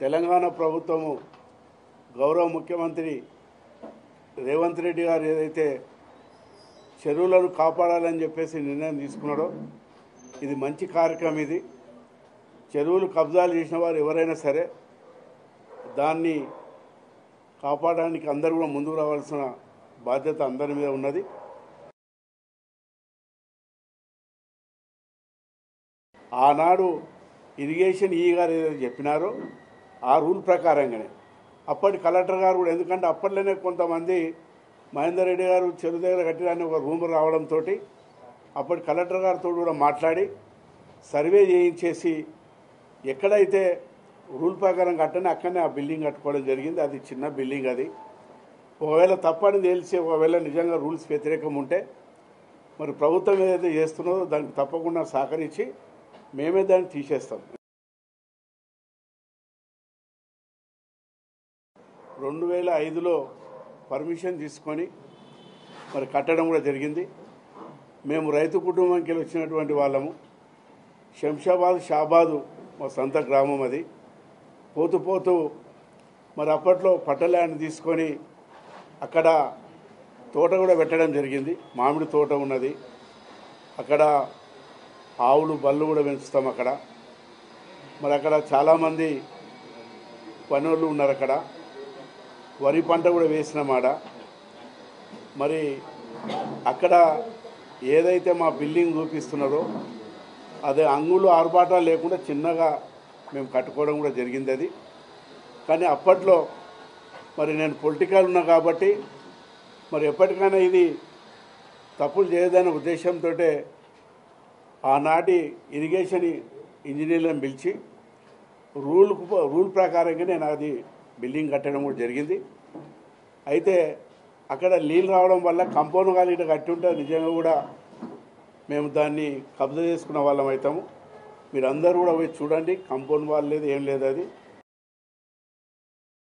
తెలంగాణ ప్రభుత్వము గౌరవ ముఖ్యమంత్రి రేవంత్ రెడ్డి గారు ఏదైతే చెరువులను కాపాడాలని చెప్పేసి నిర్ణయం తీసుకున్నాడో ఇది మంచి కార్యక్రమం. ఇది చెరువులు కబ్జాలు చేసిన వారు ఎవరైనా సరే దాన్ని కాపాడడానికి అందరూ కూడా ముందుకు రావాల్సిన బాధ్యత అందరి మీద ఉన్నది. ఆనాడు ఇరిగేషన్ ఈ గారు ఏదైతే చెప్పినారో ఆ రూల్ ప్రకారంగానే అప్పటి కలెక్టర్ గారు కూడా, ఎందుకంటే అప్పట్లోనే కొంతమంది మహేందర్ రెడ్డి గారు చెరువు దగ్గర కట్టిరాని ఒక రూమ్ రావడంతో అప్పటి కలెక్టర్ గారితో కూడా మాట్లాడి సర్వే చేయించేసి ఎక్కడైతే రూల్ ప్రకారం కట్టని అక్కడనే ఆ బిల్డింగ్ కట్టుకోవడం జరిగింది. అది చిన్న బిల్డింగ్. అది ఒకవేళ తప్పని తెలిసి ఒకవేళ నిజంగా రూల్స్ వ్యతిరేకం ఉంటే మరి ప్రభుత్వం ఏదైతే చేస్తున్నదో దానికి తప్పకుండా సహకరించి మేమే దాన్ని తీసేస్తాం. 2005లో పర్మిషన్ తీసుకొని మరి కట్టడం కూడా జరిగింది. మేము రైతు కుటుంబంకి వచ్చినటువంటి వాళ్ళము. శంషాబాద్ షాబాదు మా సొంత గ్రామం. అది పోతూ పోతూ మరి అప్పట్లో పట్టల్యాండ్ తీసుకొని అక్కడ తోట కూడా పెట్టడం జరిగింది. మామిడి తోట ఉన్నది అక్కడ. ఆవులు బళ్ళు కూడా పెంచుతాం అక్కడ. మరి అక్కడ చాలామంది పనులు ఉన్నారు. అక్కడ వరి పంట కూడా వేసినామాట. మరి అక్కడ ఏదైతే మా బిల్డింగ్ చూపిస్తున్నారో అదే అంగులు ఆర్భాటాలు లేకుండా చిన్నగా మేము కట్టుకోవడం కూడా జరిగింది. అది కానీ అప్పట్లో మరి నేను పొలిటికల్ ఉన్నా కాబట్టి మరి ఎప్పటికైనా ఇది తప్పులు చేయదనే ఉద్దేశంతో ఆనాటి ఇరిగేషన్ ఇంజనీర్లను పిలిచి రూల్ ప్రకారంగా నేను అది బిల్డింగ్ కట్టడం కూడా జరిగింది. అయితే అక్కడ నీళ్ళు రావడం వల్ల కంపౌండ్ గాలి ఇట్లా కట్టి ఉంటే నిజంగా కూడా మేము దాన్ని కబ్జా చేసుకున్న వాళ్ళం అవుతాము. మీరు అందరూ కూడా పోయి చూడండి. కంపౌండ్ వాల్ లేదు, ఏం లేదు. అది